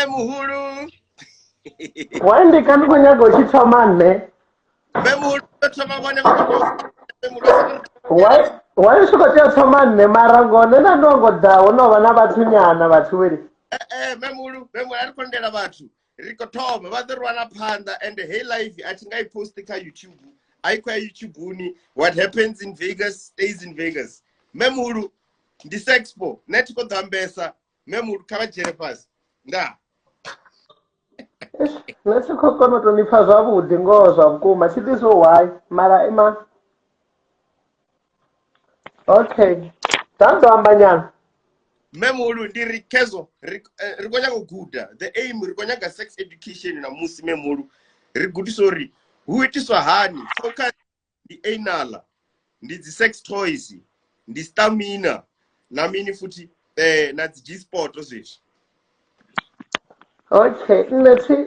Muhuru. Why they can't go to Chaman, ne? Why should I tell someone, ne Maragon, and I don't go down, no, another Tunyana, but really. Memuru, I condemn about you. Rico Tom, about the run up panda and the hey life. I think I posted YouTube. I call YouTube. What happens in Vegas stays in Vegas. Memuru, this expo, Netco Dambesa, Memuru, Kavajepas. Nah. Let's go coconut on the Fazabu, the goes of Goma. See this why, Mara. Okay. Tanto Ambanyan. Memuru di Rikezo, Rigonyago Guda, the aim Rigonyaga sex education in a Musi Memuru, Rigudisori, who it is for honey, focus the anala, the sex toys, the stamina, Namini footy, not G sport or this. Okay, let's see.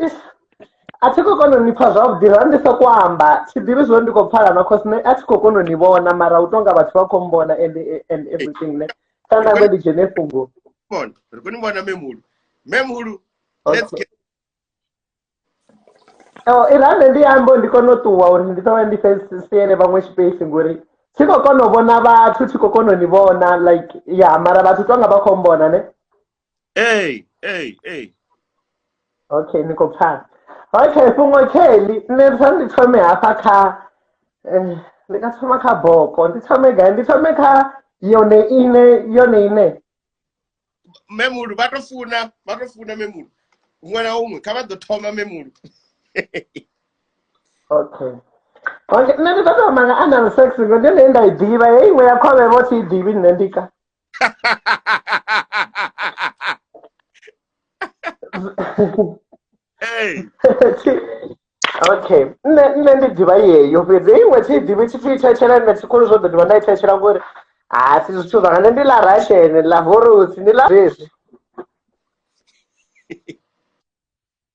I took a con on the pass of the Randisa, she did want to go Parana, because I took a con on the one, Maratonga, about Focombona and everything. Can I really Genefungo? Come on, we're going to want a Memuru. Let's get. Oh, it ran the ambo the cono to our defense stay never much space in Guri. Chico Cono Bonava, Chico Cono Nivona, like, yeah, Maraba to talk about Combona. Hey. Okay, Nico Pan. Okay, Fungo Kelly, Nelson, the Tome Apaka, the Katamaka Bok, on the Tomega, the Tomeka, Yone. Memuru, Battlefuna, Memuru. When I come at the Toma Memuru. Okay. Okay, never got a man anal sex and then end I diva, where I call it what he did in Nendika. Hey. Okay. Then diva, you'll be there what he did with feature and Mexico's of the one I touch around. Ah, this is true, and then the La Rasha and Lavorus in the last.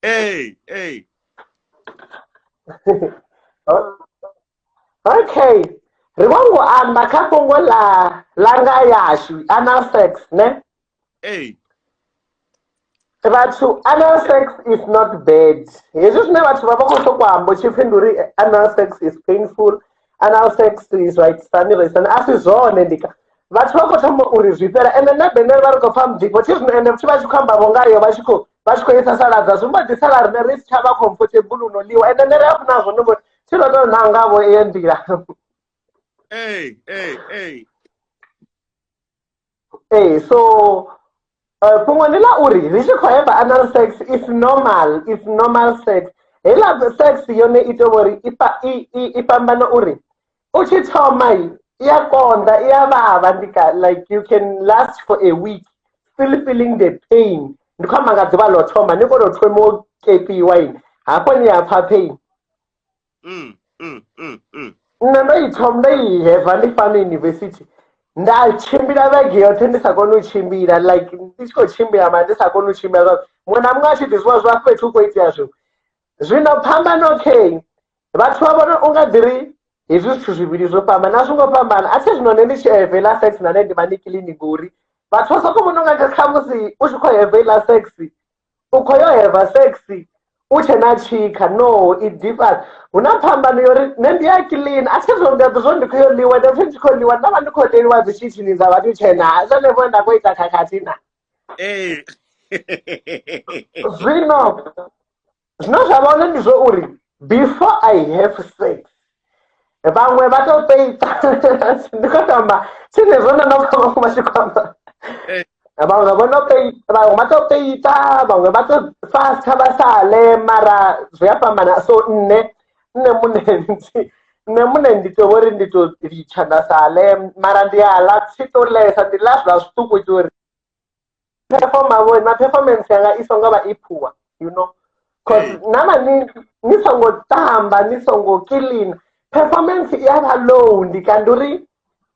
Hey. Okay. Riwango and Makapongo la Langa Yashi, anal sex, ne? Hey. But so anal sex is not bad. You just never to Babako, but you can anal sex is painful. Anal sex is right standing and as is on indica. But what is repair and then never go from the position and if you come Babonga, Bashko is a salad, but the salad the rich have a comfortable no liu and then there are now no more. Children Nanga and Hey, so Pumanilla Uri, this is however anal sex is normal. It's normal sex. Ela sex yone itowori ipambana Uri. Uchi tomai iakonda iababa like you can last for a week still feeling the pain. Ndikama ngadziba lo thoma niko lo thwemo KP wine. Hapo ni apa pain. Nando ithombe iheva ndifana university. Ndachimbira vege yote ndisakona uchimbira like ndichikochimbira manje ndisakona uchimbira. Mwana mwachi ndizwa zvakwetu kuita zvo. Zvinopambana okay. Vathu vavona ungadiri izvi zvithu zviviri zvopambana zvingopambana asi zvinone ndichihevhela sex nane ndimanikilini guri. Vathu vasakomona unga khamusi uchikohevhela sex ukhoyoheva sex uchenachika no it differs. Unapambana yori nendiyakilini asi zvondikuyoliwa ndozvindikoliwa ndava ndikoleliwa zvichichinidza vati chena zvanevonda kuita kakatina. Zvino zvavaona ndizvo uri before I have sex vamwe vatopeita ndikotamba chine zvona nopamba kumashikwama vamwe vatopeita vamwe vatofasta vasale mara zvayapambana so nne mune nditovori nditoricha ndasale mara ndiyala chitolesa ndilazva zvituku tori performance yanga isongava ipuwa you know. Because nama nisongotamba nisongokilina performance iyava low ndikanduri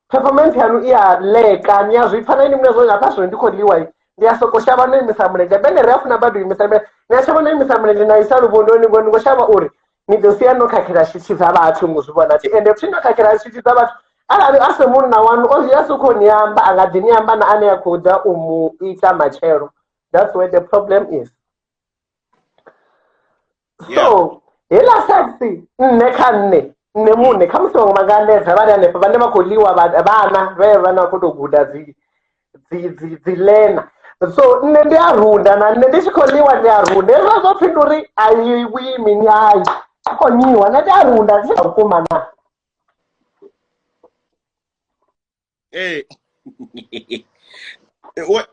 performance yanu iyaleka niyazvipfana ini mune zvona pazvo ndikoliwa ndiyasokoshava noimisa murenje bene reafuna bado imisa murenje ndiyashava noimisa murenje naisa ruvondoni ndingoshava uri ndidosiya nokakira shiti dzavathu muzvibona ti ende tinokakira shiti dzavathu alavi asemunhu nawanu ozviyasukoniyamba angadhiniyamba naane yakuda umuita machero. That's where the problem is. So hela sex nekanne nemune kamsongo makanetha bana ne bana bakoliwa bana vana kutoguda dzilena so nne ndi arunda na nne ndi tshikoliwa ndi arunda hezwo zwo phinda uri aiwi mini ai konyiwa na ndi arunda ndi vhukuma na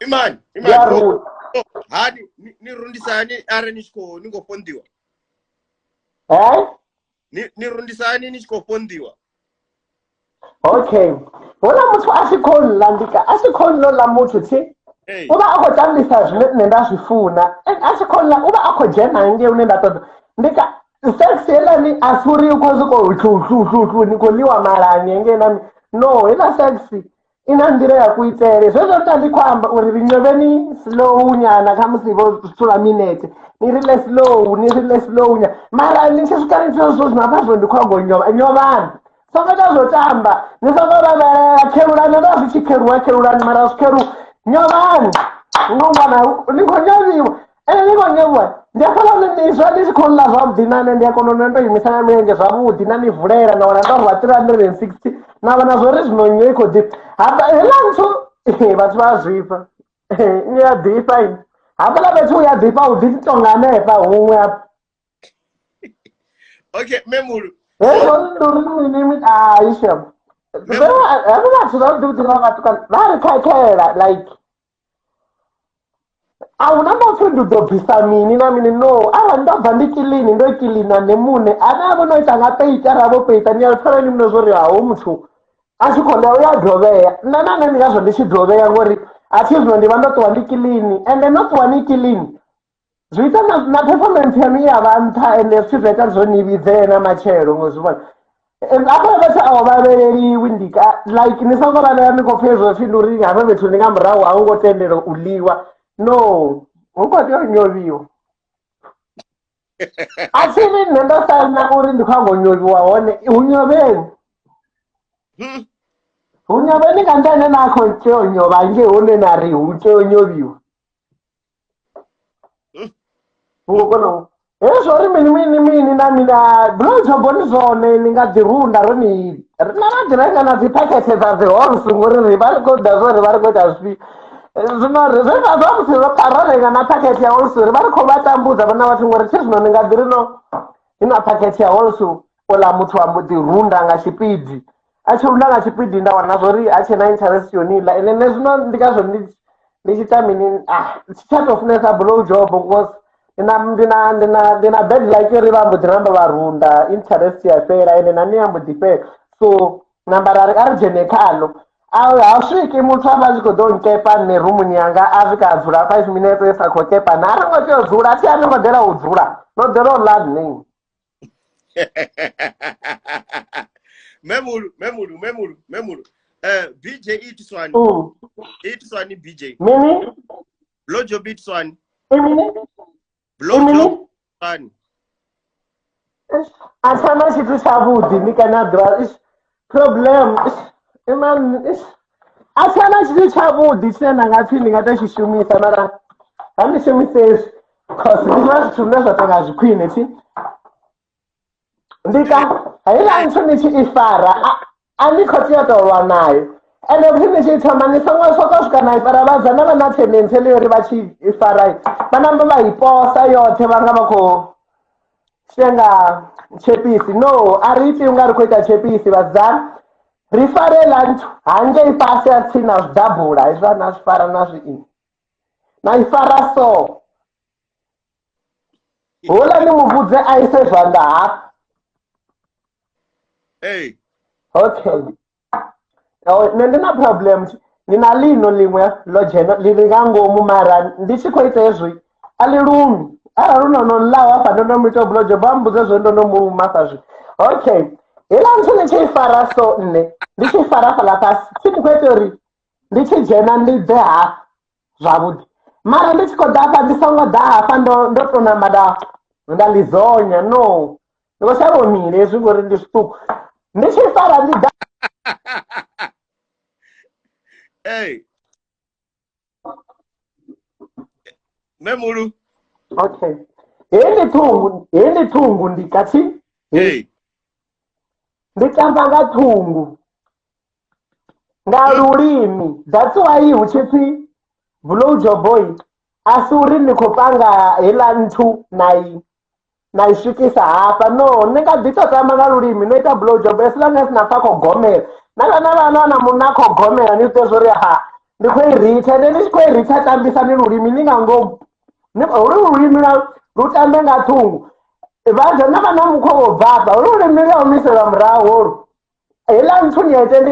imani hani ni rundisani are ningofondiwa ni rundisani nichikofondiwa okay wona muthu asikhonla ndika asikhonlo la muthu thi uba akotambisa zwine nne ndazwifuna asikhonla uba akhojena nge une ndatoda ndika sex yelani asuri ukhoziko hlu nikoliwa malanye nge nami no ila sex ina ndira ya kuitele zwezwo ndandikhwamba uri rinyoveni slow nyana khamusivo tula minute nirile slow nya mara nichesukani zvozvo zvinapazvo ndikhwango nyovani saka tazotamba nisazoraverera kerulani ndazvichikerulani mara zvikeru nyovani unomwana ndikonyoviwa ene ndikonyoviwa ndiyakononizva ndichikonla zvabudi nane ndiyakonona ndoimisana milenge zvabudi nanivhurera naona ndarwatira 160 navana zvori zvinonyoiko dipi hapa helanso vati vazvipa nyadhipa ini hapa lavethi uyadhipa udhititongane humwe apa okay memulu aisha varikakela like auna mafundu dobvisa mini namini no ava ndobva ndikilini ndokilina nemune ana avo noita ngapeita ravo peita niyatfarani munozori hawo muthu asikhona uyadroveya nanane ndingazvo ndichidroveya ngori athi zvino ndiva ndotiwa ndikilini ende notiwa nikilini zviita naperformance yanu iyava nta ende zvichizoita zvonividzena machero ngozvivona apa vati avo vavereriwi ndika like nisangorana nikopfezvo zvinduri hava vethu ndingamurahu haungotendero uliwa no ungotionyoviwa asi ini nhendosaina uri ndikwangonyoviwa hone unyoveni unyoveni kandaine nako cheonyova nge une narihu cheonyoviwa ungokona hezvori mini namina blojoboni zvone ningadirunda roni rinaradirenga nadzipakete dzazihorsu ngori rivarikodazo rivarikoita zvi zvinorevazomusirokarorenga napaketi yaholsu rivariko vatambudza vana vati ngori chezvino ningadirino ina paketi yaholsu ola muthu wambodirunda ngachipidi achirunda ngachipidi ndawana zvori achena interest yonila ene nezvino ndikazvo ndichita mini chichatofunesa blowjob because ndina bed like rivambodiramba varunda interest yapera ene nani yambodipera so namba arijenekalo hausviki muthu avachikodokepa nerumuni yanga asvika adzura 5 minutes esakokepa naringochodzura ti aringodera udzura nodera olad name memulu bj itiswani bj mini blowjob itiswani imini blowjob itiswani asana chitu chavudi ndikanadra problem man asana chitu chavudi chine ndangati ndingatachishumisa mara handishumisezvi cause ndina zvithu ndezvatonga zvikwine ti ndika haina nthu ndichiifara andikotiyatorwa nayo ende kuti ndichiitama nisongosvika naifara vadzana vana tendensi leyori vachiifarai vanamba vaiposa yote vanga vako shenga chepisi no ariti ungari kuita chepisi vadzana rifarela nthu hange ipasi atsina zvidhabhura izva nasvifara nazviini naifara so hola nimubvudze aise zvanda hapa okay nendina problem nina lino limwe lojeno lirikangomu mara ndichikoita izvi alirumi ararunonollawa apa ndonomita blojob ambudze zvondonomumasa zvi okay hela nthu ndichifara so nne ndichifara pala pasi chindikwetori ndichijena ndidze hafa zvavudi mara ndichikodapa ndisongoda hafa ndotonamada ndalizonya no ndikosavomire zvingori ndisituku ndichifara ndida memulu okay Heni thungu ndikati. Hey. Nditamba nga thungu. Nga lulimi. That's why uchithi blow job boy. Asuri nikopanga hela ntu naishikisa hapa. No, ninga nditotamba nga lulimi noita blow job as long as napako gomera. Nana munako gomera nitezori ha. Ndikweirita ndikweirita tambisa ni lulimi ninga ngo. Lulimi rutambe nga thungu. Vanhu navana mukhovo bvabva ururimi raumisira murawo hela nthuni yaitende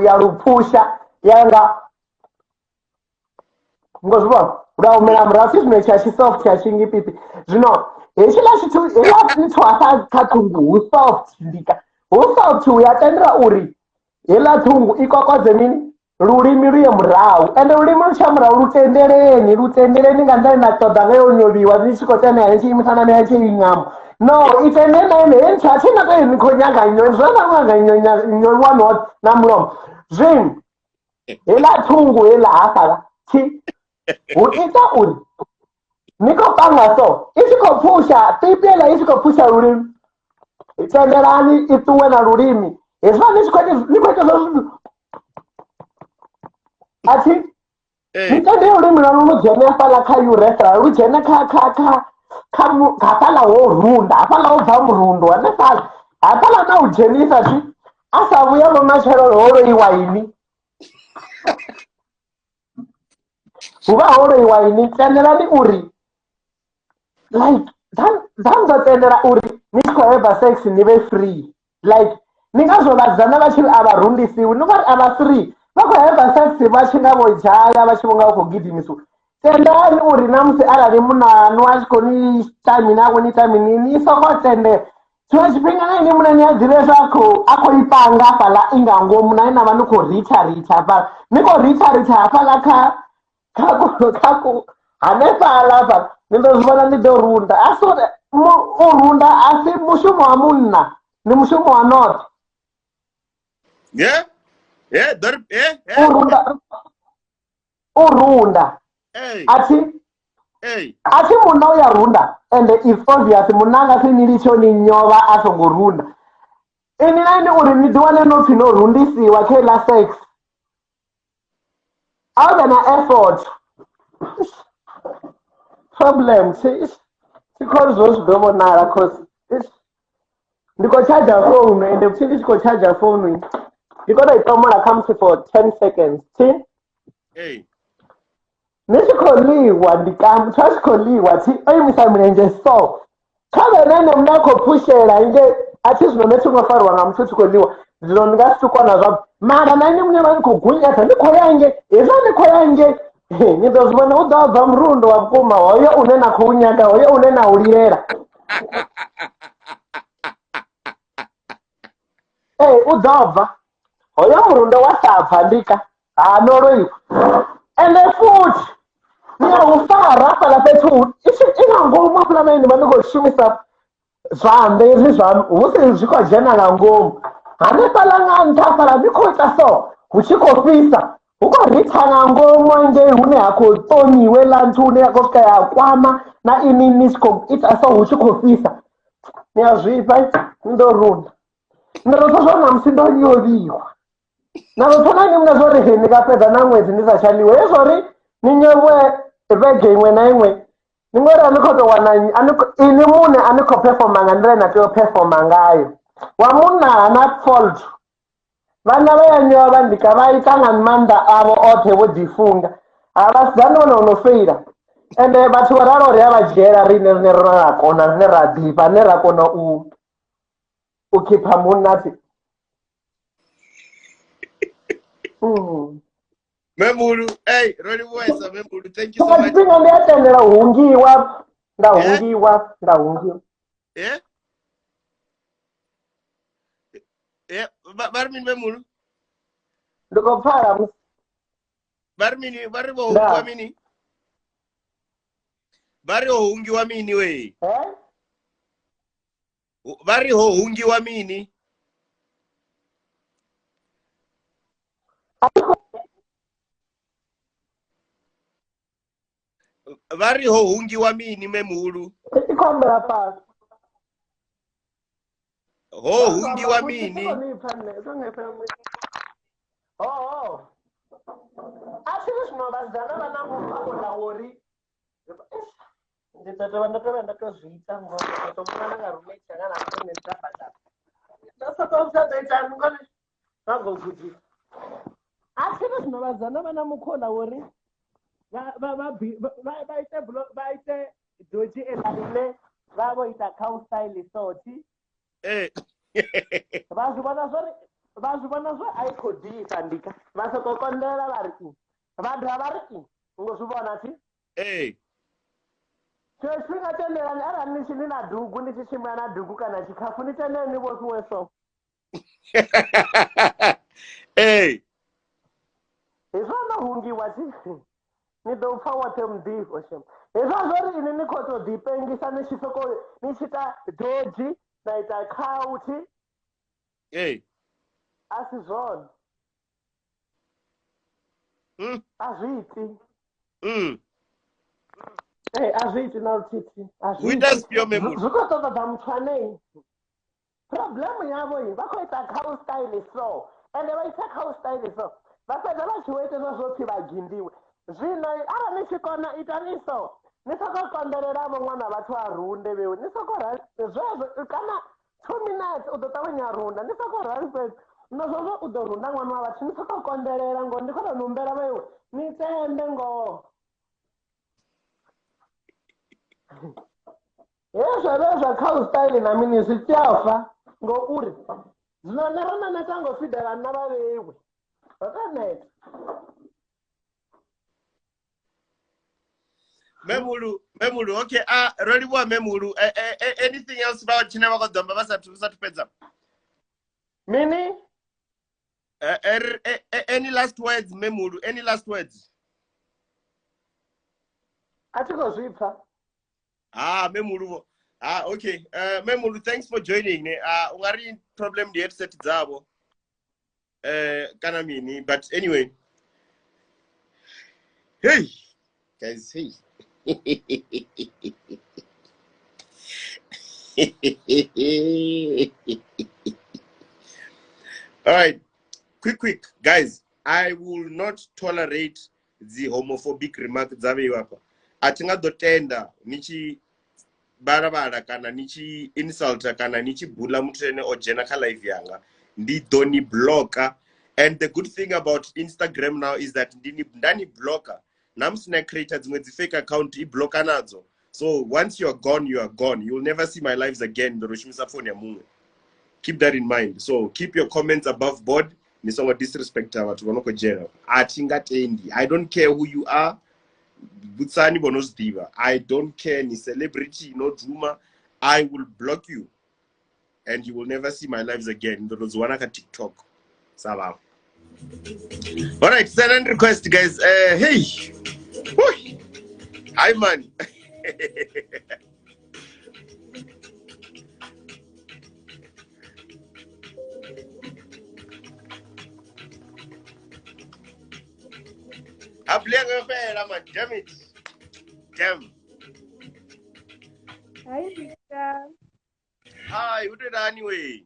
yarupusha yanga ngozvibona uraumira murawo chizvino chachisoft chachingipipi zvino hechila chithu akathungu husoft ndika husoft uyatendera uri hela thungu ikokodze mini rurimi ruye murawo ende rurimi ruchamurawo rutendereni ngandainatoda ngayonyoviwa ndichikotana yachiimisana neyachiing'amo no itenenene chachina kai nikonyanga nyonzana nyonwano na mlomo zin hela thungu hela hapa chi uita uri niko panga so isikopusha pipela isikopusha rurimi itenderani ituwe na rurimi esva nikwete zo ati nitende rurimi runojene pala kayuresa rujene kapala worunda apala obva murundo apala na ujenisa ti asavuya vamachero horo iwaini uva horo iwaini tenderani uri like dzanzotendera uri nikoeva sex nive free like ningazovadzana vachiri avarundisiwi novari ava free vakoeva sex vachingavojaya vachivonga kugidhimiswa tendani uri namusi arari munhu achikoni time nako ni time nini isokotende chimwe chipinga naini muna nyadzire zvako akoipanga pala ingango muna ina vanikoricha pala nikoricha apala kako hane pala pala ndozvona ndidorunda asi urunda asi mushumo wa munna ni mushumo wa not urunda ati munna uyarunda and it's obvious munna angasinilicho ninyova atongorunda ini naini uri nidiwane noti norundisiwa kela sex auve na effort problem sikozvozvidomonara cause ndikochaja phone ende kuti ndichikochaja phone ndikotoitomora kamsi for 10 seconds nichikoliwa chachikoliwa ti oimisa murenje so kave nene munakopushera inge ati zvino metingofarwa ngamututikoliwa zvino ndingasitokwana zvavo mara naini mune vanikogunyata ndikoyange heza ndikoyange nindozvibona udzaobva murundo wapfuma hoyo unena kuunyaka hoyo unena ulirera udzaobva hoyo murundo wasabva ndika hanoroiwa ende futi niyaufara pala petu ingangoma pula maini vanikoshumisa zvambe izvi husi zvikojena nangomu hane pala ng'anta pala ndikoita so huchikofisa ukoritsanga ngomo nge hune hako toniwe lantu une yakosvika yakwama na inini ita so huchikofisa niyazvipa ndorunda ndorotozvona musi ndonyoviwa narotona nimnazori he nikapedza namwedzi ndisashaliwe ezvori ninyewe vege imwe naimwe ningori anikotowana ini mune anikopefomanga ndirenatoperfoma ngayo wamuna hana fault vana vayanyova ndikavaitanga manda avo othe vodifunga havasidanona unofeira ende vatu vararo ryavajera rine rine rakona rine radhipa rine rakona ukipa munati Memuru, hey, Ronnie Voice, Memuru, thank you so much. Chipinga ndiyatendera hungiwa ndahungiwa Barmin Memuru. Ndikopfara musi. Barmini, bari bo hungiwa mini. Bari ho hungiwa mini we. Bari ho hungiwa mini. Vari ho hungiwa mini Memuru. kombela pasi. Oh, hungi wa mini. Oh. Actually, sinobazana vana mukabona wori. Ndakazviita ngoba tomwana ngarume chakana kunenzabata. Ndasatomusadzaita ngone. Nagokuti. Actually, sinobazana vana mukona wori. Vaite doji elalile vavoita cow style soti. Vazvivona zvo aikodhisa ndika vasokokondera variki vanhu havariki ngozvivona ti svingatenderani ara nichini nadhugu ndichichimwa nadhugu kana chikafu nitendeni vosiweso izvanohungiwa ti nidopfa wote mudhivho shem izvazvori ini nikotodhipengisa nichisoko nichita doji naita kauti asi zvona azviiti azviiti nautiti zvitotodza mutsvanei problemu yavo iyi vakoita cow style so ende vaita cow style so vapedza vachiwete zvozvoti vagindiwe zvino ara nichikona itaniso nisokokondereravo mwana vatu arunde vewe nisokzvezvo kana 2 minutes udotawanyarunda nisokoraripedza nozvozvo udorunda mwana wavati nisokokonderera ngo ndikona numbera vewe nitende ngo yezvezva cow style namini zvichafa ngouri zvinonerana netangofidha vana vavewe vakaneta Memulu, okay. Roliwa Memulu. Anything else about China Mabasa to Peza? Mini? Any last words, Memulu? Any last words? I took a sweeper. Memulu. Okay. Memulu, thanks for joining. Worry problem the headset Zabo. Kanamini, but anyway. Hey, guys, hey. All right, quick guys, I will not tolerate the homophobic remark dzaveiwapa atingadotenda nichi barabara kana nichi insulta kana nichi bula mutrene ojena ka live yanga ndidoni blocker. And the good thing about Instagram now is that ndani blocker namsina creator dzimwe fake account iblocker nadzo. So once you're gone, you are gone. You'll never see my lives again. Keep that in mind. So keep your comments above board. Nisongo disrespect watu vanoko jera. Atingatendi. I don't care who you are. Butsani bonos diva. I don't care ni celebrity, no druma. I will block you. And you will never see my lives again. Those wanaka TikTok. Salam. All right, send request, guys. Hey. Whoo. Hi, man. I'm playing a fair, man. Damn it. Damn. Hi, Victor. Hi, what did anyway?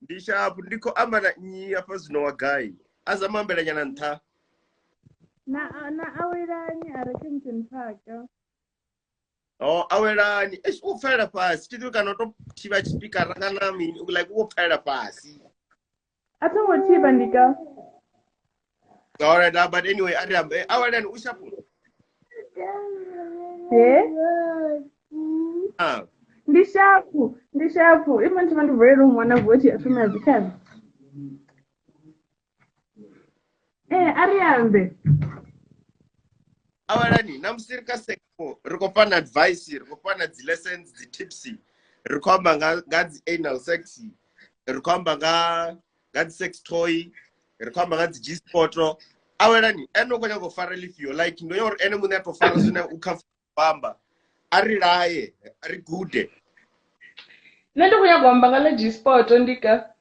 Ndishapu ndiko amana nyi apa zino wagai. Aza mambela nyana nta. Na awelani arekimtin park. Oh, awelani. Ufera pasi. Chitu kanoto chiva chipika rangana mini. Like ufera pasi. Ata wachiba ndika. Alright, but anyway, Adam, awelani ushapu. Ndishapu. Even to the very room one of what you from every time. Ariambe. Awalani, namsirika expo. Rukopana advice, rukopana the lessons, the tipsy. Rukomba God's anal sexy. Rukomba God's sex toy. Rukomba God's G-spotro. Awalani, eno kwenye kufara lifio. Like, no yor eno mune kufara suna ukafamba. Ari gude. Nendo kuya kwambangala G-spot ondika.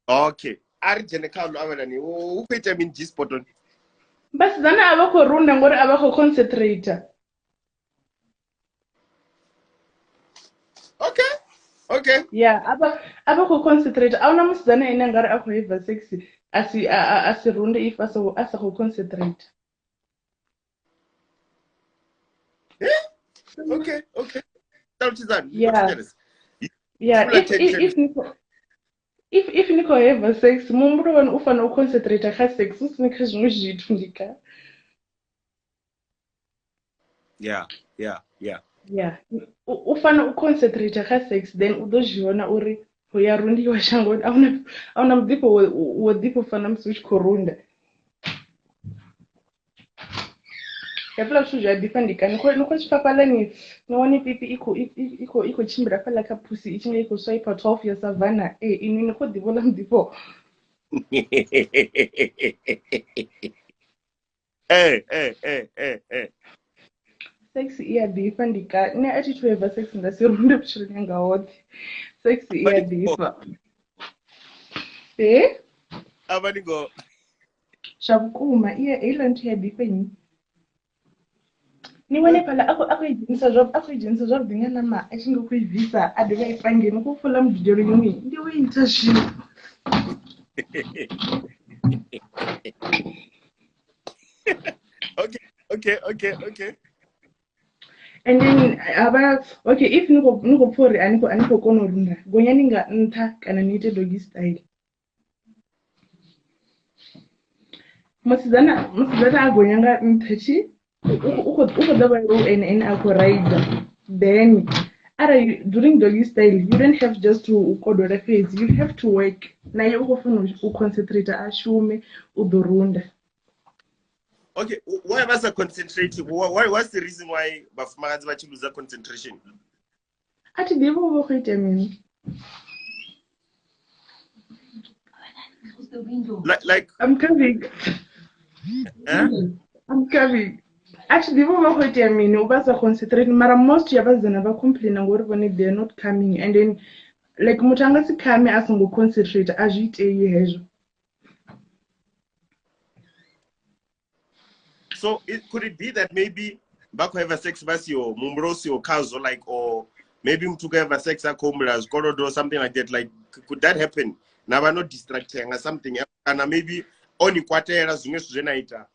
Okay. Ari jenekalo awelani. Upete min G-spot on. Basi dana abako runda ngore abako concentrator. Okay. Yeah, aba ku concentrate. Awuna musidzana ine ngari a khou have sex asi runde if asa khou concentrate. Okay. Yeah. Yeah, Full attention. if ni khou have sex, muhumbulo wanu u fanela u concentrate kha sex, usini kha zwiṅwe zwithu ndika. Yeah. Yeah, u fanela u concentrate kha sex, then u ḓo zwi vhona uri ho ya rundiwa shangoni. Ahuna muḓifho wo ḓifho fana musi u tshi khou runda. Hezwiḽa zwithu zwi a ḓifha ndika, ni khou tshifhafhaḽani ni wane pipi i khou tshimbila fhaḽa kha phusi i tshi nga i khou swiper 12 ya savana. Ini ni khou ḓivha ḽa muḓifho. Sex i a ḓifha ndika, nṋe a thi thu have sex nda si runde vhutshiloni hanga hoṱhe. Sex i a ḓifha. Abanigo. Zwa vhukuma heiḽa nthu i a ḓifha ini. Ni wane phala a khou i dzhenisa zwavhuḓi nga nama a tshi nga khou i bvisa a dovha a i pange ni khou fula mududelo iṅwe ndi u ita zwino. Okay. And then okay, if ni khou pfha uri a ni khou kona u runda, gonyani nga nṱha kana ni ite doggy style. Musidzana a gonya nga nṱha u khou ḓovha low ene a khou rider. Then during doggy style you don't have just to kodola fhedzi, you have to work. Naye u khou fanela u concentrate a shume u ḓo runda. Okay, why was I concentrating? What's the reason why bafumakadzi vha tshi lose concentration? A thi ḓivhi u vha khou ita mini. Like I'm coming. I'm coming. A thi ḓivhi u vha khou ita mini u vha sa concentrate, mara most ya vhasidzana vha complaina ngori vhone they are not coming, and then like muthu anga si khame a songo concentrate a zwi itei hezwo. So could it be that maybe back have a sex basio mumbrosi or kazo, like, or maybe mtu have sex akomlas korodo or something like that? Like, could that happen? Now we're not distracting or something else, and maybe only kwatera zungesuzenaita.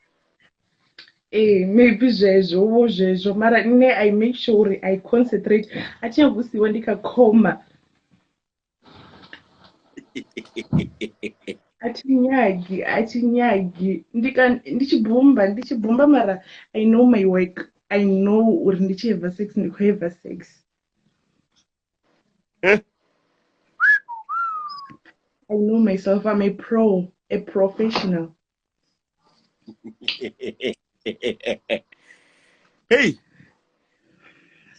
Maybe zvezvo mara nne I make sure I concentrate. Atia kusiwa ndika koma. Atinyagi ndichibhumba mara I know my work. I know uri ndichi have sex ndikho have sex. I know myself, I'm a professional. Hey.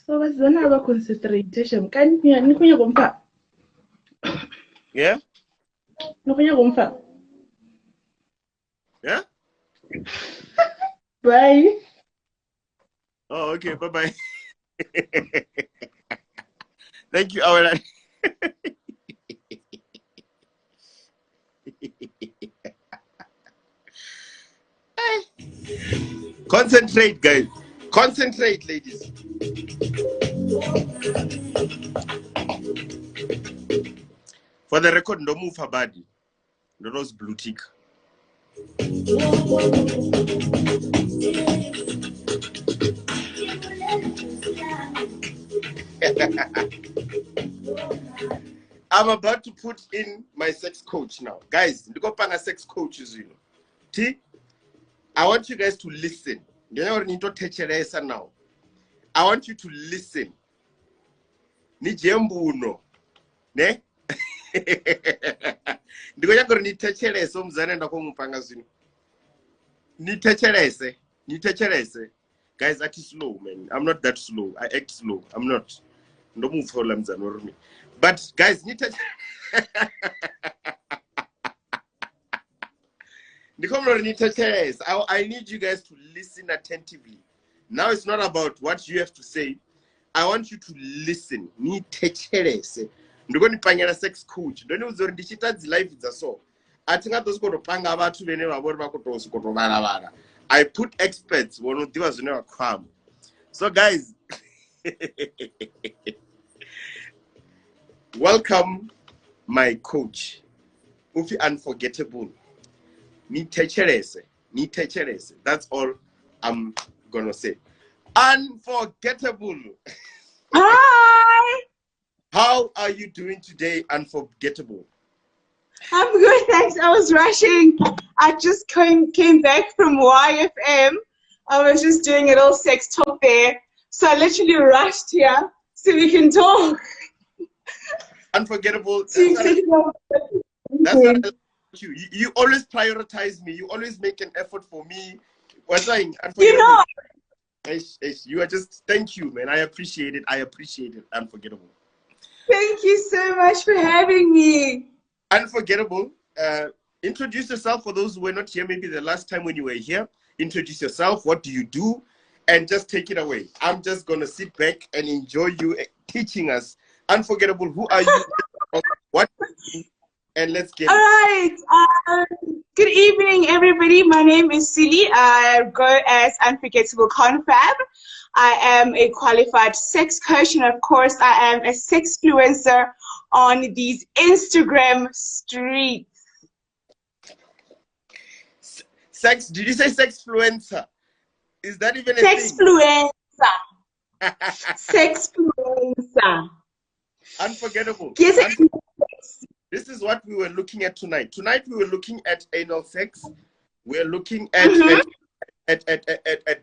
So what's another concentration? Can you nikunya gompa? Yeah? Nikunya gompa? Yeah? Bye. Oh, okay, bye-bye. Thank you, Awela. Concentrate, guys. Concentrate, ladies. For the record, no move her body. No rose blue tick. I'm about to put in my sex coach now. Guys, look up sex coaches, you know. T, I want you guys to listen. You know what I need to teach you now. I want you to listen. Ni jembuno. Ne? Ndiko yakoro ni techerese umzane ndako mupanga zino. Ni techerese. Guys, that is slow, man. I'm not that slow. I act slow. I'm not. No move for lamzano or me. But guys, I need you guys to listen attentively. Now it's not about what you have to say. I want you to listen. Ni techerese. Ndiko nipangela sex coach. Don't know ndichita life is so. I think those go to panga abantu bene babori bakotoso koto bara. I put experts one divas never come. So guys, Welcome, my coach. Ufi unforgettable. Ni techerese. That's all I'm gonna say. Unforgettable. Hi. How are you doing today, unforgettable? I'm good, thanks. I was rushing. I just came back from YFM. I was just doing a little sex talk there. So I literally rushed here so we can talk. Unforgettable. That's what I like you. You always prioritize me. You always make an effort for me. What's saying? You know. You are just, thank you, man. I appreciate it. Unforgettable. Thank you so much for having me. Unforgettable. Introduce yourself for those who were not here, maybe the last time when you were here. Introduce yourself. What do you do? And just take it away. I'm just going to sit back and enjoy you teaching us. Unforgettable. Who are you? What? And let's get All right. Good evening, everybody. My name is Silly. I go as Unforgettable Confab. I am a qualified sex coach, and of course, I am a sexfluencer on these Instagram streets. Sex? Did you say sexfluencer? Is that even a thing? Sexfluencer. Unforgettable. Yes. This is what we were looking at tonight. Tonight we were looking at anal sex. We're looking at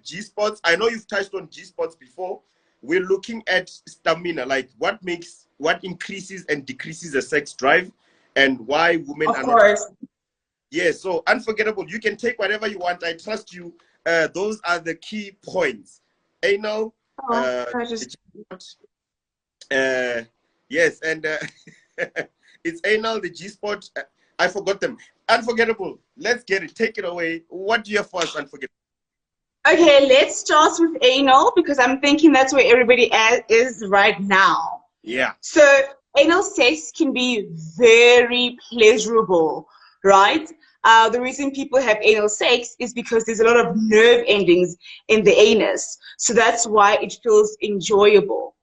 G-spots. I know you've touched on G-spots before. We're looking at stamina, like what increases and decreases the sex drive, and why women are not. Yeah, so unforgettable. You can take whatever you want. I trust you. Those are the key points. Anal. Yes, and it's anal, the G-spot. I forgot them. Unforgettable. Let's get it. Take it away. What do you have for us, unforgettable? Okay, let's start with anal because I'm thinking that's where everybody is right now. Yeah. So anal sex can be very pleasurable, right? The reason people have anal sex is because there's a lot of nerve endings in the anus. So that's why it feels enjoyable.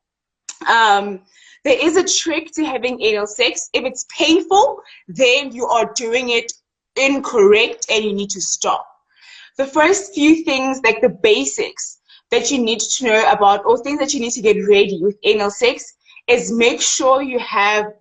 There is a trick to having anal sex. If it's painful, then you are doing it incorrect and you need to stop. The first few things, like the basics that you need to know about, or things that you need to get ready with anal sex, is make sure you have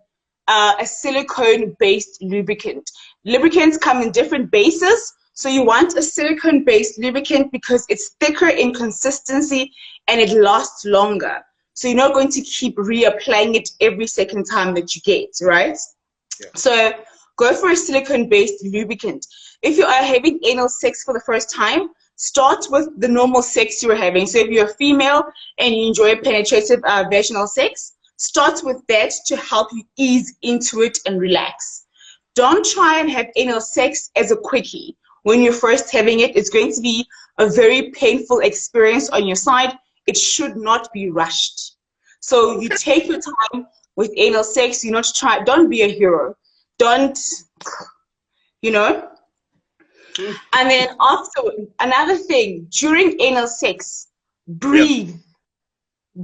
a silicone-based lubricant. Lubricants come in different bases, so you want a silicone-based lubricant because it's thicker in consistency and it lasts longer. So you're not going to keep reapplying it every second time that you get, right? Yeah. So go for a silicone-based lubricant. If you are having anal sex for the first time, start with the normal sex you're having. So if you're a female and you enjoy penetrative vaginal sex, start with that to help you ease into it and relax. Don't try and have anal sex as a quickie. When you're first having it, it's going to be a very painful experience on your side. It should not be rushed. So you take your time with anal sex. You not try. Don't be a hero. Don't, you know. And then after, another thing, during anal sex, breathe. Yep.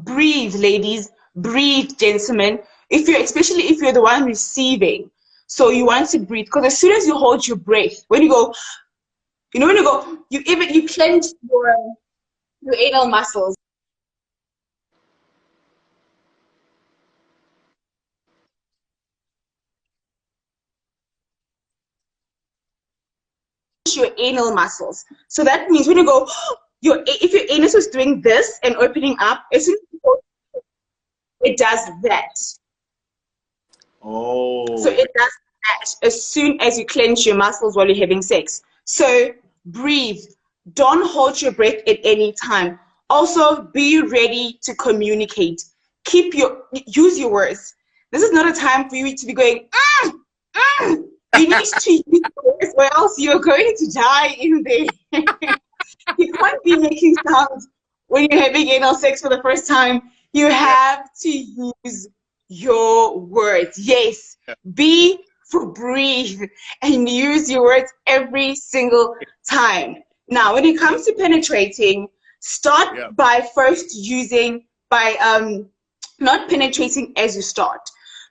Breathe, ladies. Breathe, gentlemen. Especially if you're the one receiving. So you want to breathe, because as soon as you hold your breath, when you go, you clench your anal muscles. Your anal muscles. So that means when you go, if your anus was doing this and opening up, as soon as you go, it does that. Oh. So it does that as soon as you clench your muscles while you're having sex. So breathe. Don't hold your breath at any time. Also, be ready to communicate. Use your words. This is not a time for you to be going, You need to use words or else you're going to die in there. You can't be making sounds when you're having anal sex for the first time. You have to use your words. Yes, B for breathe and use your words every single time. Now, when it comes to penetrating, start by first not penetrating as you start.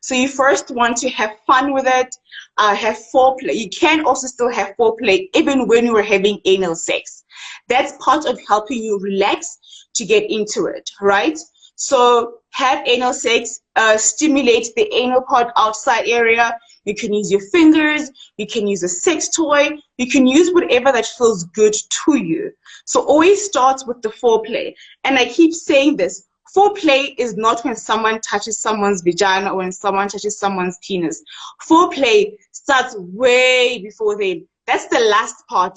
So you first want to have fun with it, have foreplay. You can also still have foreplay even when you are having anal sex. That's part of helping you relax to get into it, right? So have anal sex, stimulate the anal part outside area. You can use your fingers, you can use a sex toy, you can use whatever that feels good to you. So always start with the foreplay. And I keep saying this, foreplay is not when someone touches someone's vagina or when someone touches someone's penis. Foreplay starts way before then. That's the last part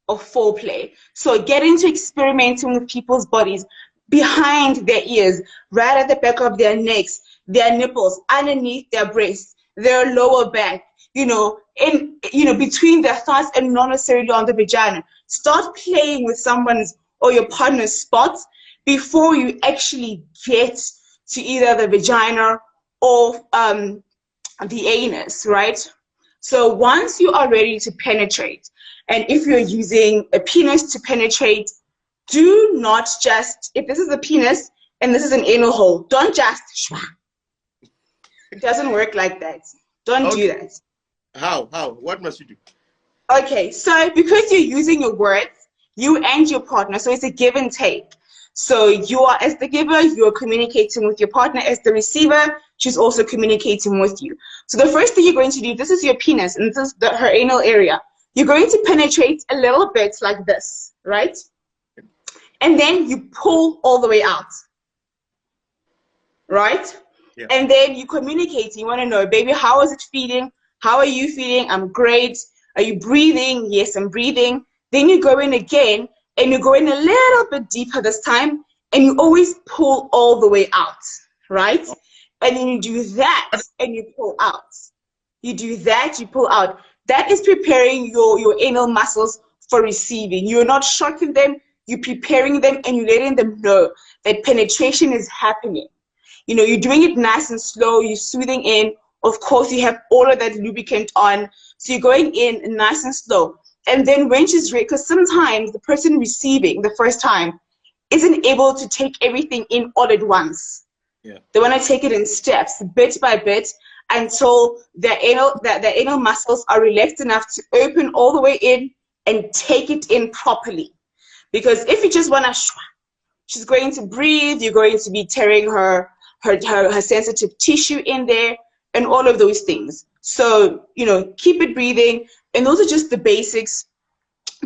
of foreplay. So get into experimenting with people's bodies, behind their ears, right at the back of their necks, their nipples, underneath their breasts, their lower back, between their thighs and not necessarily on the vagina. Start playing with someone's or your partner's spots before you actually get to either the vagina or the anus, right? So once you are ready to penetrate, and if you're using a penis to penetrate, do not just, if this is a penis and this is an anal hole, don't just, it doesn't work like that. Don't do that. How? What must you do? Okay, so because you're using your words, you and your partner, so it's a give and take. So you are as the giver, you're communicating with your partner. As the receiver, she's also communicating with you. So the first thing you're going to do, this is your penis and this is her anal area. You're going to penetrate a little bit like this, right? And then you pull all the way out, right? Yeah. And then you communicate. You want to know, baby, how is it feeling? How are you feeling? I'm great. Are you breathing? Yes, I'm breathing. Then you go in again, and you go in a little bit deeper this time, and you always pull all the way out, right? And then you do that, and you pull out. You do that, you pull out. That is preparing your anal muscles for receiving. You're not shocking them. You're preparing them, and you're letting them know that penetration is happening. You're doing it nice and slow. You're soothing in. Of course, you have all of that lubricant on. So you're going in nice and slow. And then when she's ready, because sometimes the person receiving the first time isn't able to take everything in all at once. Yeah. They want to take it in steps, bit by bit, until the anal muscles are relaxed enough to open all the way in and take it in properly. Because if you just want to, she's going to breathe, you're going to be tearing her sensitive tissue in there and all of those things. So, keep it breathing. And those are just the basics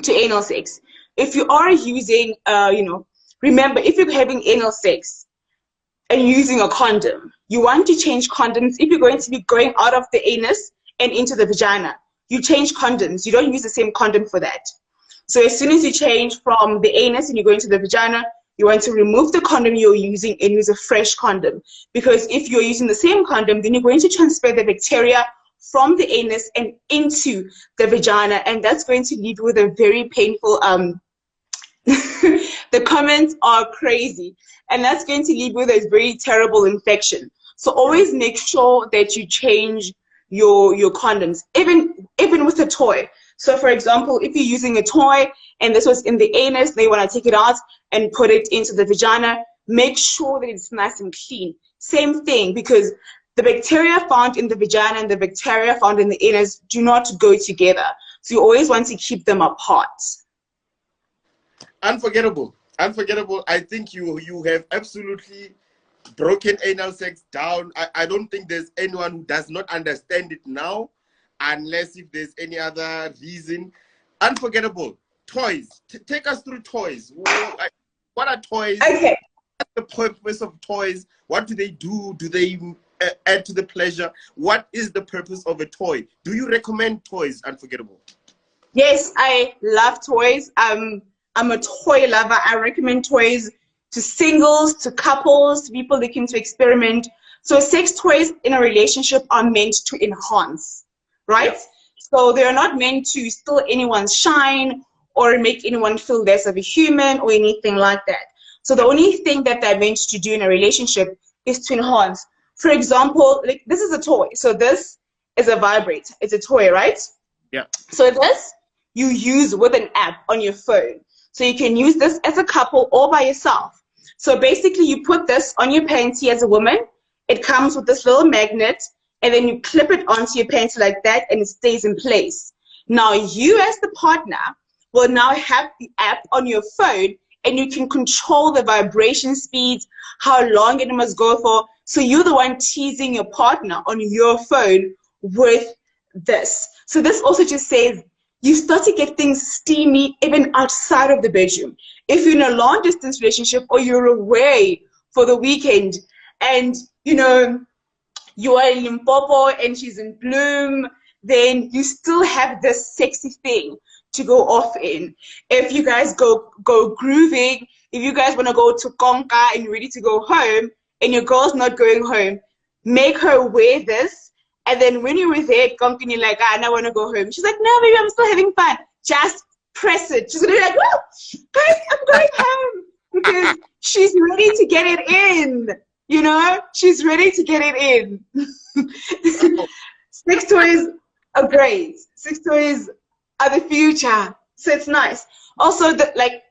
to anal sex. If you are using, remember, if you're having anal sex and using a condom, you want to change condoms. If you're going to be going out of the anus and into the vagina, you change condoms. You don't use the same condom for that. So as soon as you change from the anus and you go into the vagina, you want to remove the condom you're using and use a fresh condom. Because if you're using the same condom, then you're going to transfer the bacteria from the anus and into the vagina, and that's going to leave you with a very painful, the comments are crazy, and that's going to leave you with a very terrible infection. So always make sure that you change your condoms, even with a toy. So for example, if you're using a toy and this was in the anus, they want to take it out and put it into the vagina, make sure that it's nice and clean. Same thing, because the bacteria found in the vagina and the bacteria found in the anus do not go together. So you always want to keep them apart. Unforgettable. I think you have absolutely broken anal sex down. I don't think there's anyone who does not understand it now, unless if there's any other reason. Unforgettable. Toys. Take us through toys. What are toys? Okay. What's the purpose of toys? What do they do? Do they add to the pleasure? What is the purpose of a toy? Do you recommend toys, Unforgettable? Yes, I love toys. I'm a toy lover. I recommend toys to singles, to couples, to people looking to experiment. So sex toys in a relationship are meant to enhance, right? Yeah. So they're not meant to steal anyone's shine or make anyone feel less of a human or anything like that. So the only thing that they're meant to do in a relationship is to enhance. For example, like this is a toy. So this is a vibrator. It's a toy, right? Yeah. So this you use with an app on your phone. So you can use this as a couple or by yourself. So basically you put this on your panty as a woman. It comes with this little magnet. and then you clip it onto your panty like that, and it stays in place. Now, you as the partner will now have the app on your phone, and you can control the vibration speeds, how long it must go for. So you're the one teasing your partner on your phone with this. So this also just says you start to get things steamy even outside of the bedroom. If you're in a long distance relationship or you're away for the weekend and, you know, you are in Limpopo and she's in Bloom, then you still have this sexy thing to go off in. If you guys go grooving, if you guys want to go to Konka and you're ready to go home and your girl's not going home, make her wear this. And then when you were there at Konka and you're like, I want to go home. She's like, no, baby, I'm still having fun. Just press it. She's going to be like, well, guys, I'm going home. Because she's ready to get it in. You know, she's ready to get it in. Sex toys are great. Sex toys are the future. So it's nice. Also,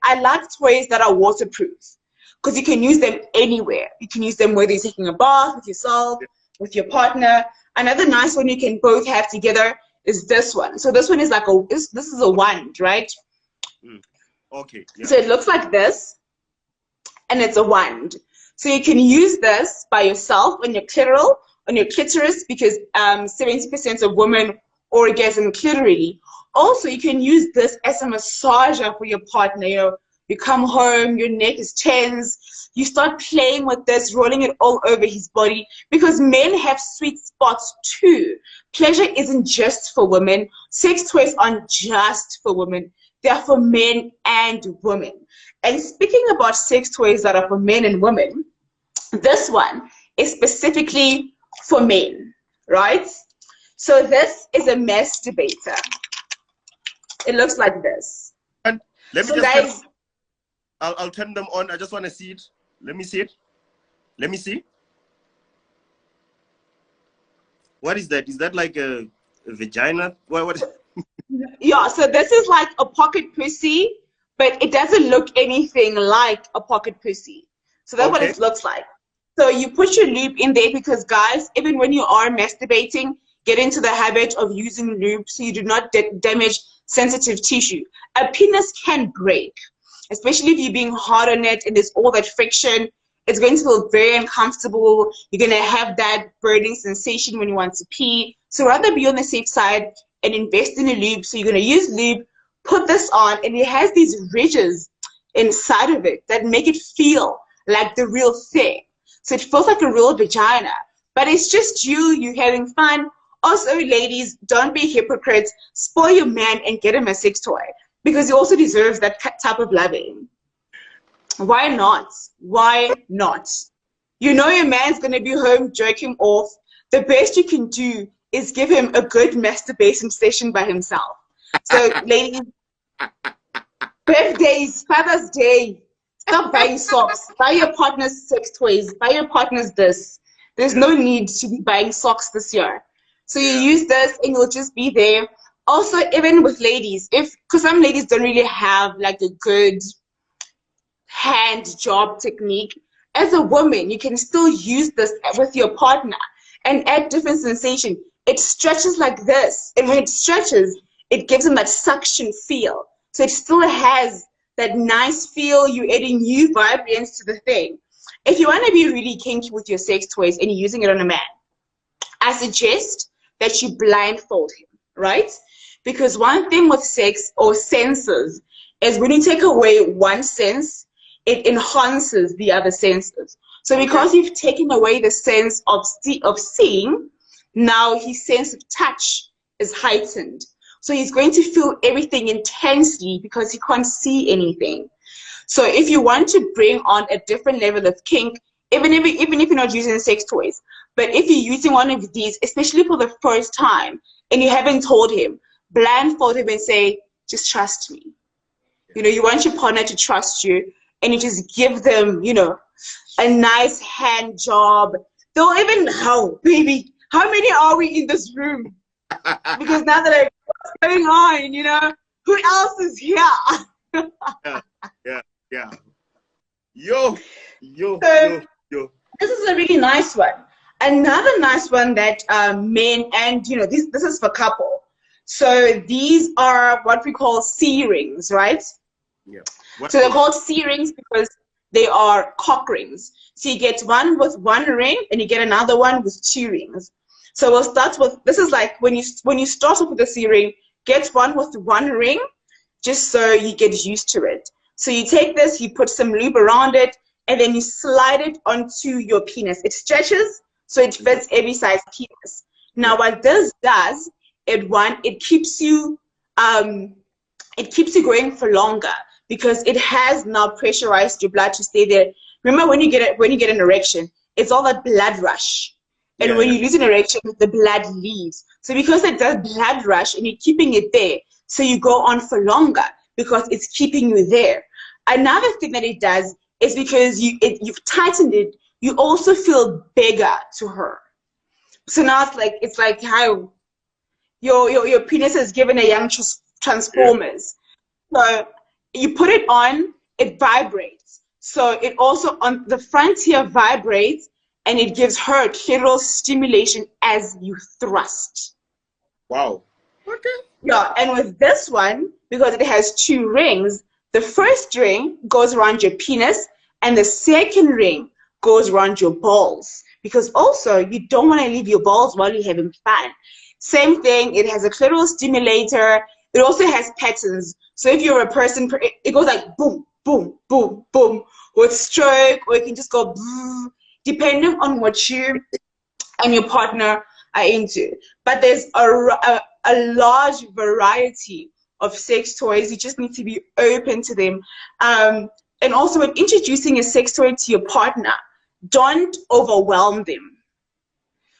I like toys that are waterproof because you can use them anywhere. You can use them whether you're taking a bath with yourself, with your partner. Another nice one you can both have together is this one. So this one is like this is a wand, right? Okay. Yeah. So it looks like this, and it's a wand. So you can use this by yourself on your clitoris, because 70% of women orgasm clitorally. Also, you can use this as a massager for your partner. You know, you come home, your neck is tense, you start playing with this, rolling it all over his body, because men have sweet spots too. Pleasure isn't just for women. Sex toys aren't just for women. They are for men and women. And speaking about sex toys that are for men and women, this one is specifically for men, right? So this is a masturbator. It looks like this. And let me so guys, I'll turn them on. I just want to see it. Let me see it. Let me see. What is that? Is that like a vagina? What? Yeah, so this is like a pocket pussy, but it doesn't look anything like a pocket pussy. So that's what it looks like. So you put your lube in there because, guys, even when you are masturbating, get into the habit of using lube so you do not damage sensitive tissue. A penis can break, especially if you're being hard on it and there's all that friction. It's going to feel very uncomfortable. You're going to have that burning sensation when you want to pee. So rather be on the safe side and invest in a lube. So you're going to use lube, put this on, and it has these ridges inside of it that make it feel like the real thing. So it feels like a real vagina, but it's just you having fun. Also, ladies, don't be hypocrites. Spoil your man and get him a sex toy because he also deserves that type of loving. Why not? Why not? You know your man's going to be home jerking off. The best you can do is give him a good masturbation session by himself. So, ladies, birthdays, Father's Day, stop buying socks. Buy your partner's sex toys. Buy your partner's this. There's no need to be buying socks this year. So you use this and you'll just be there. Also, even with ladies, because some ladies don't really have like a good hand job technique. As a woman, you can still use this with your partner and add different sensation. It stretches like this. And when it stretches, it gives them that suction feel. So it still has that nice feel. You're adding new vibrance to the thing. If you want to be really kinky with your sex toys and you're using it on a man, I suggest that you blindfold him, right? Because one thing with sex or senses is when you take away one sense, it enhances the other senses. So because you've taken away the sense of seeing, now his sense of touch is heightened. So he's going to feel everything intensely because he can't see anything. So if you want to bring on a different level of kink, even if you're not using sex toys, but if you're using one of these, especially for the first time, and you haven't told him, blindfold him and say, just trust me. You know, you want your partner to trust you, and you just give them, you know, a nice hand job. They'll even know, baby, how many are we in this room? Because now that what's going on, you know, who else is here? Yeah. Yo. This is a really nice one. Another nice one that men, and this is for couple. So these are what we call C rings, right? Yeah. So they're called C rings because they are cock rings. So you get one with one ring and you get another one with two rings. So we'll start with, this is like when you start off with the C ring, get one with one ring just so you get used to it. So you take this, you put some lube around it, and then you slide it onto your penis. It stretches so it fits every size penis. Now what this does, it keeps you going for longer because it has now pressurized your blood to stay there. Remember when you get an erection, it's all that blood rush. And when you lose an erection, the blood leaves. So because it does blood rush and you're keeping it there, so you go on for longer because it's keeping you there. Another thing that it does is because you've tightened it, you also feel bigger to her. So now it's like how your penis is given a young Transformers. So you put it on, it vibrates. So it also on the front here vibrates, and it gives her clitoral stimulation as you thrust. Wow. Okay. Yeah, and with this one, because it has two rings, the first ring goes around your penis, and the second ring goes around your balls. Because also, you don't want to leave your balls while you're having fun. Same thing, it has a clitoral stimulator. It also has patterns. So if you're a person, it goes like boom, boom, boom, boom, with stroke, or it can just go boom, depending on what you and your partner are into. But there's a large variety of sex toys. You just need to be open to them. And also when introducing a sex toy to your partner, don't overwhelm them.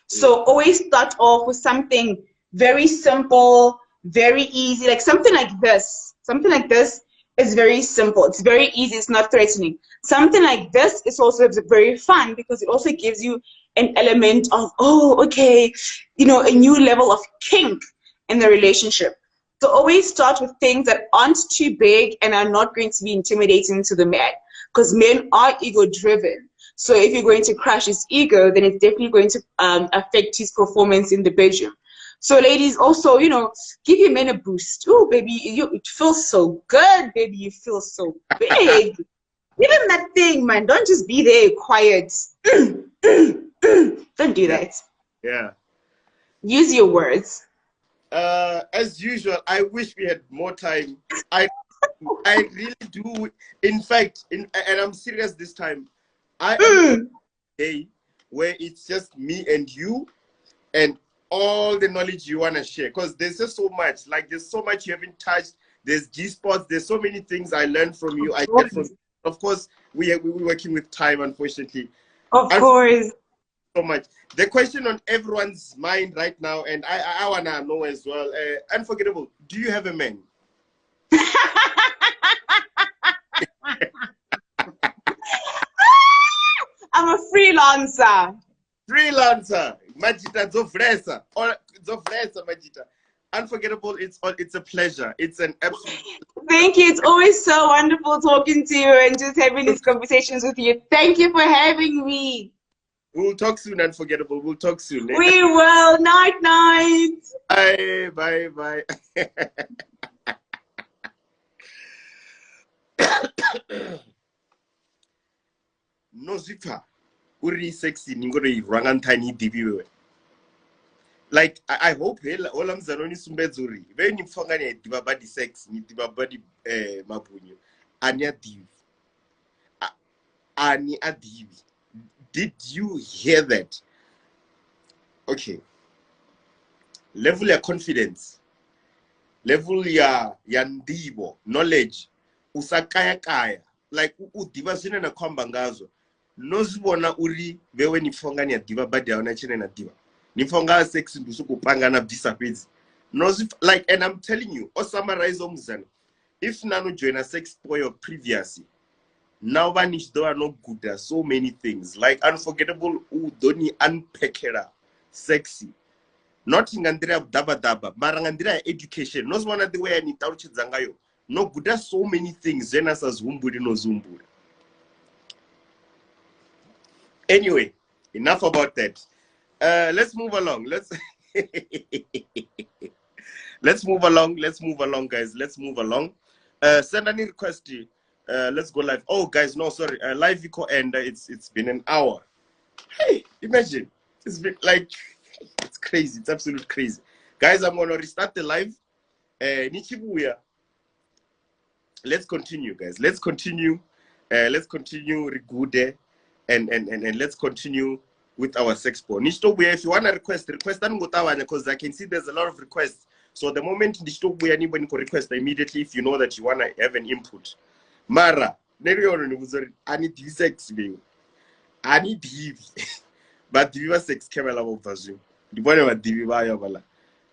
So always start off with something very simple, very easy, like something like this. Something like this is very simple. It's very easy. It's not threatening. Something like this is also very fun because it also gives you an element of, oh, okay, a new level of kink in the relationship. So always start with things that aren't too big and are not going to be intimidating to the man, because men are ego-driven. So if you're going to crush his ego, then it's definitely going to affect his performance in the bedroom. So ladies, also, give your men a boost. Oh, baby, it feels so good, baby. You feel so big. Give him that thing, man. Don't just be there quiet. Don't do that. Yeah. Use your words. As usual, I wish we had more time. I really do. In fact, and I'm serious this time, I am a day where it's just me and you and all the knowledge you want to share, because there's just so much. Like, there's so much you haven't touched. There's G-spots. There's so many things I learned from you. I get from. Of course, we're working with time, unfortunately. Of course. So much. The question on everyone's mind right now, and I want to know as well, Unforgettable, do you have a man? I'm a freelancer. Freelancer. Majita Zofresa. Or Zofresa, Majita. Unforgettable, it's a pleasure. It's an absolute. Thank you. It's always so wonderful talking to you and just having these conversations with you. Thank you for having me. We'll talk soon, Unforgettable. We'll talk soon. We will. Night, night. Bye, bye. Nozita, uri sexy, ningore rangantani dibiwe. Like, I hope all I'm zanoni sumbezuri. When you fangani diva body sex, ni diva body mabunyo. Anya div. Ani adiv. Did you hear that? Okay. Level ya confidence. Level ya ndibo. Knowledge. Usakaya kaya. Like, udiva zine na kwamba ngazo. Nozibona uri vewe nifongani ya diva badi ya onachine na diva. Nifonga sex ndusu kupanga na visa pezi. Like, and I'm telling you, or summarize omzana. If nano join a sex boy or previously, now vanish though are not good. There are so many things. Like Unforgettable, doni unpackera, sexy. Not ingandira daba, marangandira education. Nos one of the way I need to zangayo. No good. There's so many things. Zenas as humburi no zumburi. Anyway, enough about that. Let's move along. Let's move along. Let's move along, guys. Let's move along. Send any request. Let's go live. Oh, guys, no, sorry. Live eco and it's been an hour. Hey, imagine. It's been like, it's crazy. It's absolute crazy. Guys, I'm gonna restart the live. Nichibuya. Let's continue, guys. Let's continue. Let's continue Rigude and let's continue with our sexpo. Nishtobuya, if you wanna request because I can see there's a lot of requests. So the moment Nishtobuya anybody can request immediately if you know that you wanna have an input. Mara, I need sex, baby. I need DV. But DV was sex camera of Vazu. The boy about DV.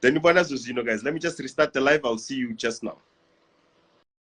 Then you guys, let me just restart the live. I'll see you just now.